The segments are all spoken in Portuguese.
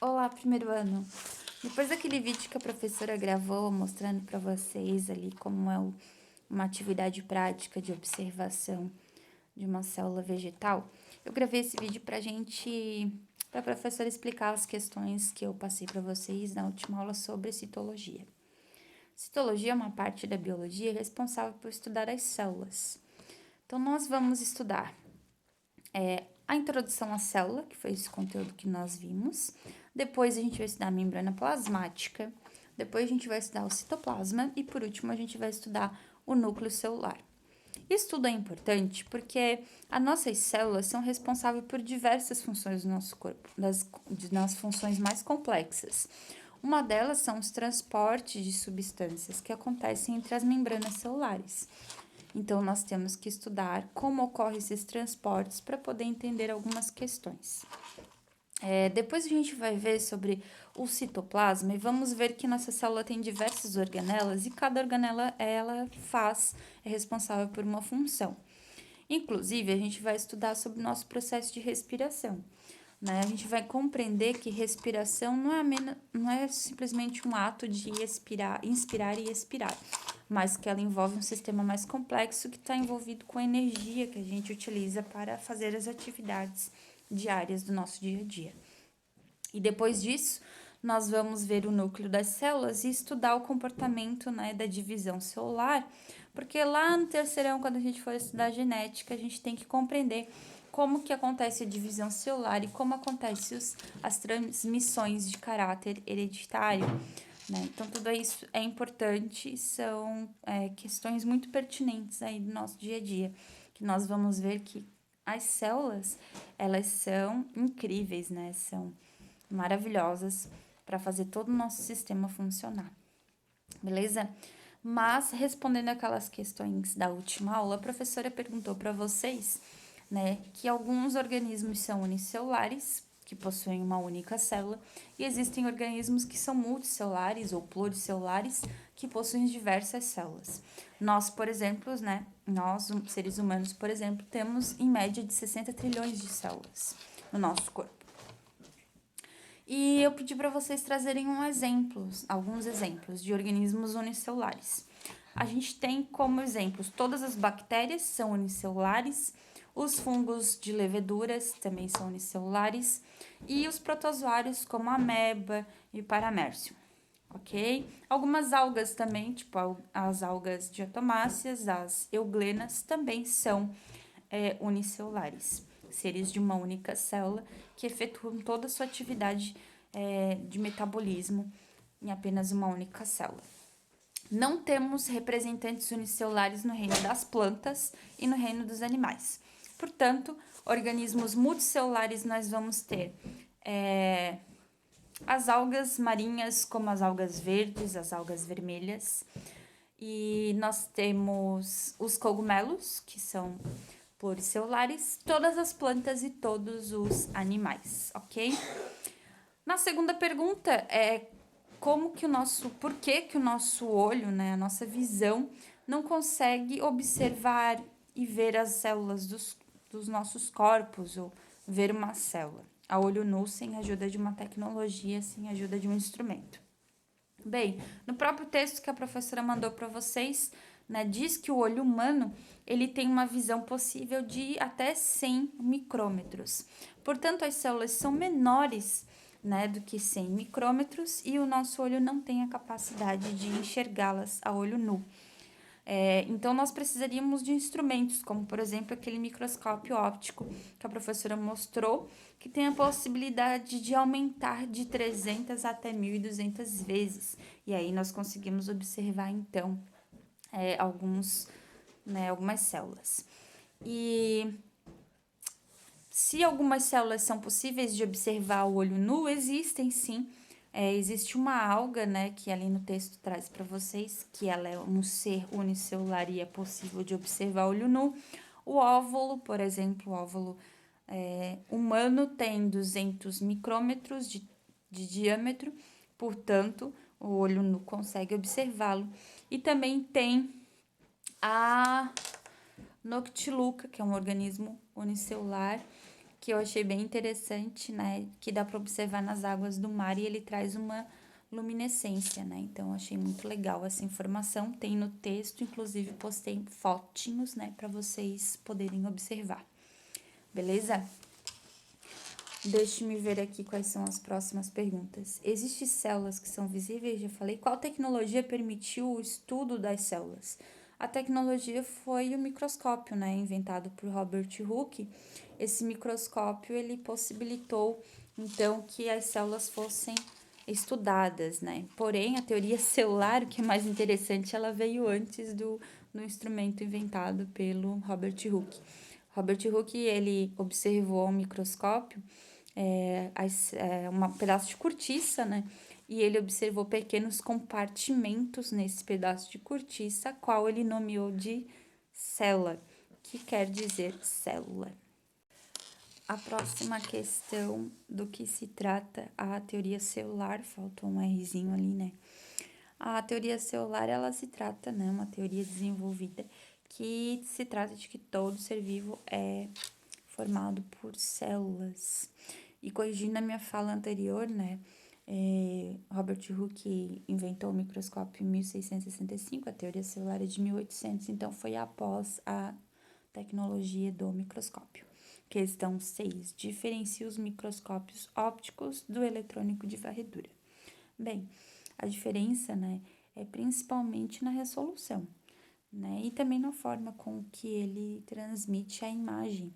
Olá, primeiro ano. Depois daquele vídeo que a professora gravou mostrando para vocês ali como é uma atividade prática de observação de uma célula vegetal, eu gravei esse vídeo para a professora explicar as questões que eu passei para vocês na última aula sobre citologia. Citologia é uma parte da biologia responsável por estudar as células. Então, nós vamos estudar a introdução à célula, que foi esse conteúdo que nós vimos. Depois a gente vai estudar a membrana plasmática. Depois a gente vai estudar o citoplasma. E por último a gente vai estudar o núcleo celular. Isso tudo é importante porque as nossas células são responsáveis por diversas funções do nosso corpo, das funções mais complexas. Uma delas são os transportes de substâncias que acontecem entre as membranas celulares. Então, nós temos que estudar como ocorrem esses transportes para poder entender algumas questões. Depois a gente vai ver sobre o citoplasma e vamos ver que nossa célula tem diversas organelas e cada organela é responsável por uma função. Inclusive, a gente vai estudar sobre o nosso processo de respiração. Né? A gente vai compreender que respiração não é simplesmente um ato de inspirar e expirar, mas que ela envolve um sistema mais complexo que está envolvido com a energia que a gente utiliza para fazer as atividades diárias do nosso dia a dia. E depois disso, nós vamos ver o núcleo das células e estudar o comportamento, né, da divisão celular, porque lá no terceirão, quando a gente for estudar genética, a gente tem que compreender como que acontece a divisão celular e como acontecem as transmissões de caráter hereditário. Né? Então, tudo isso é importante, são questões muito pertinentes aí do nosso dia a dia, que nós vamos ver que as células, elas são incríveis, né? São maravilhosas para fazer todo o nosso sistema funcionar. Beleza? Mas, respondendo aquelas questões da última aula, a professora perguntou para vocês, né, que alguns organismos são unicelulares, que possuem uma única célula, e existem organismos que são multicelulares ou pluricelulares, que possuem diversas células. Nós, por exemplo, né, nós, seres humanos, por exemplo, temos em média de 60 trilhões de células no nosso corpo. E eu pedi para vocês trazerem alguns exemplos de organismos unicelulares. A gente tem como exemplos todas as bactérias são unicelulares, os fungos de leveduras também são unicelulares e os protozoários como a ameba e paramércio, ok? Algumas algas também, tipo as algas diatomáceas, as euglenas, também são unicelulares, seres de uma única célula que efetuam toda a sua atividade de metabolismo em apenas uma única célula. Não temos representantes unicelulares no reino das plantas e no reino dos animais. Portanto, organismos multicelulares nós vamos ter as algas marinhas, como as algas verdes, as algas vermelhas. E nós temos os cogumelos, que são pluricelulares, todas as plantas e todos os animais, ok? Na segunda pergunta é por que o nosso olho, né, a nossa visão, não consegue observar e ver as células dos nossos corpos ou ver uma célula a olho nu sem a ajuda de uma tecnologia, sem a ajuda de um instrumento. Bem, no próprio texto que a professora mandou para vocês, né, diz que o olho humano ele tem uma visão possível de até 100 micrômetros. Portanto, as células são menores, né, do que 100 micrômetros e o nosso olho não tem a capacidade de enxergá-las a olho nu. Então, nós precisaríamos de instrumentos, como, por exemplo, aquele microscópio óptico que a professora mostrou, que tem a possibilidade de aumentar de 300 até 1.200 vezes. E aí, nós conseguimos observar, então, algumas células. E se algumas células são possíveis de observar o olho nu, existem sim. Existe uma alga, né, que ali no texto traz para vocês, que ela é um ser unicelular e é possível de observar o olho nu. O óvulo, por exemplo, o óvulo humano tem 200 micrômetros de diâmetro, portanto, o olho nu consegue observá-lo. E também tem a Noctiluca, que é um organismo unicelular, que eu achei bem interessante, né? Que dá para observar nas águas do mar e ele traz uma luminescência, né? Então, eu achei muito legal essa informação. Tem no texto, inclusive postei fotinhos, né? Para vocês poderem observar. Beleza? Deixe-me ver aqui quais são as próximas perguntas. Existem células que são visíveis? Já falei. Qual tecnologia permitiu o estudo das células? A tecnologia foi o microscópio, né, inventado por Robert Hooke. Esse microscópio, ele possibilitou, então, que as células fossem estudadas, né? Porém, a teoria celular, o que é mais interessante, ela veio antes do instrumento inventado pelo Robert Hooke. Robert Hooke, ele observou ao microscópio um pedaço de cortiça, né? E ele observou pequenos compartimentos nesse pedaço de cortiça, qual ele nomeou de célula, que quer dizer célula. A próxima questão do que se trata a teoria celular, faltou um Rzinho ali, né? A teoria celular, ela se trata, né, uma teoria desenvolvida que se trata de que todo ser vivo é formado por células. E corrigindo a minha fala anterior, né, Robert Hooke inventou o microscópio em 1665, a teoria celular é de 1800, então foi após a tecnologia do microscópio. Questão 6. Diferencia os microscópios ópticos do eletrônico de varredura. Bem, a diferença, né, é principalmente na resolução, né, e também na forma com que ele transmite a imagem.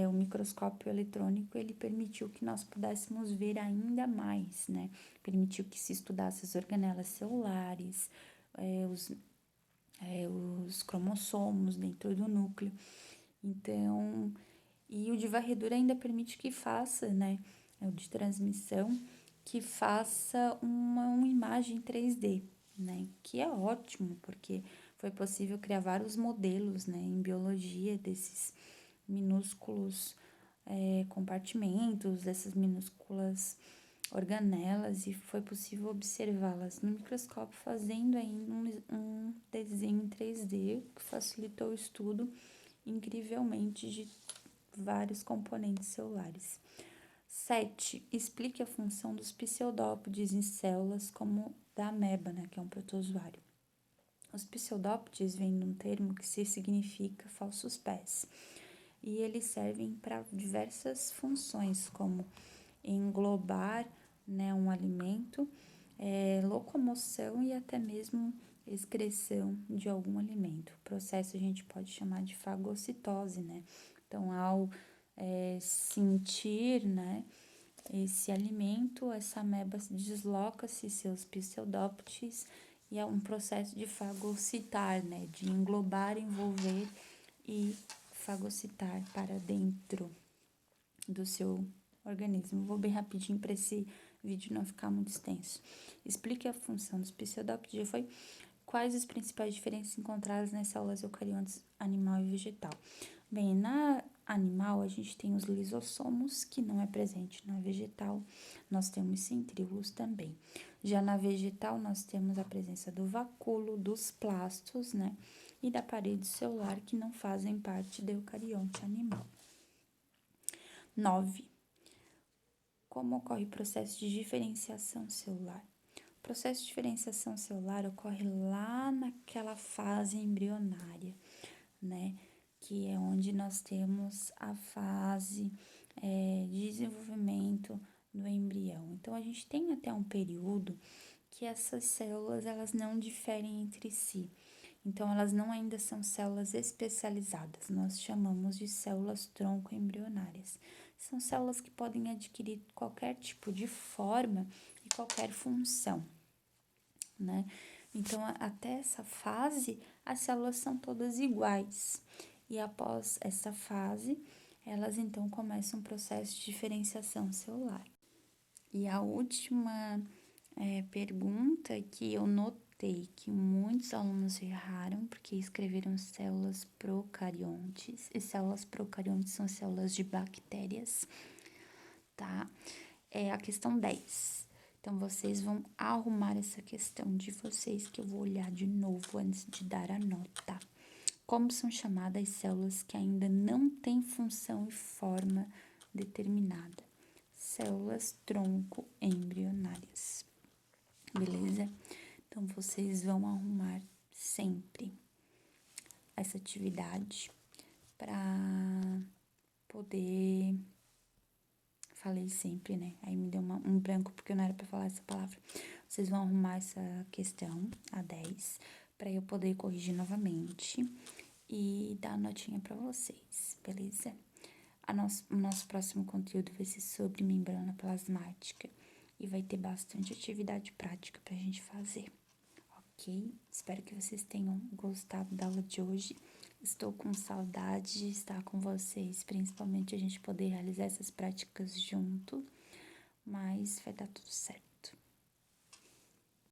O microscópio eletrônico, ele permitiu que nós pudéssemos ver ainda mais, né, permitiu que se estudasse as organelas celulares, os cromossomos dentro do núcleo. Então, e o de varredura ainda permite que faça, né, o de transmissão, que faça uma imagem 3D, né, que é ótimo, porque foi possível criar vários modelos, né, em biologia desses minúsculos compartimentos, dessas minúsculas organelas, e foi possível observá-las no microscópio, fazendo ainda um desenho em 3D, que facilitou o estudo incrivelmente de vários componentes celulares. 7. Explique a função dos pseudópodes em células como da ameba, né, que é um protozoário. Os pseudópodes vêm de um termo que significa falsos pés, e eles servem para diversas funções, como englobar, né, um alimento, locomoção e até mesmo excreção de algum alimento. O processo a gente pode chamar de fagocitose, né? Então, ao sentir, né, esse alimento, essa ameba desloca-se seus pseudópodes e é um processo de fagocitar, né, de englobar, envolver e fagocitar para dentro do seu organismo. Vou bem rapidinho para esse vídeo não ficar muito extenso. Explique a função dos pseudópodes. Já foi? Quais as principais diferenças encontradas nas células eucariontes animal e vegetal? Bem, na animal a gente tem os lisossomos, que não é presente na vegetal. Nós temos centríolos também. Já na vegetal nós temos a presença do vacúolo, dos plastos, né? E da parede celular, que não fazem parte do eucarionte animal. 9. Como ocorre o processo de diferenciação celular? O processo de diferenciação celular ocorre lá naquela fase embrionária, né? Que é onde nós temos a fase de desenvolvimento do embrião. Então, a gente tem até um período que essas células, elas não diferem entre si. Então, elas não ainda são células especializadas, nós chamamos de células tronco embrionárias. São células que podem adquirir qualquer tipo de forma e qualquer função, né? Então, até essa fase, as células são todas iguais. E após essa fase, elas então começam um processo de diferenciação celular. E a última pergunta que eu notei que muitos alunos erraram, porque escreveram células procariontes, e células procariontes são células de bactérias, tá? É a questão 10. Então, vocês vão arrumar essa questão de vocês, que eu vou olhar de novo antes de dar a nota. Como são chamadas as células que ainda não têm função e forma determinada. Células tronco embrionárias. Beleza? Então, vocês vão arrumar sempre essa atividade para poder... Falei sempre, né? Aí me deu um branco porque não era para falar essa palavra. Vocês vão arrumar essa questão, a 10, para eu poder corrigir novamente e dar a notinha para vocês, beleza? O nosso próximo conteúdo vai ser sobre membrana plasmática e vai ter bastante atividade prática pra gente fazer, ok? Espero que vocês tenham gostado da aula de hoje. Estou com saudade de estar com vocês, principalmente a gente poder realizar essas práticas junto, mas vai dar tudo certo.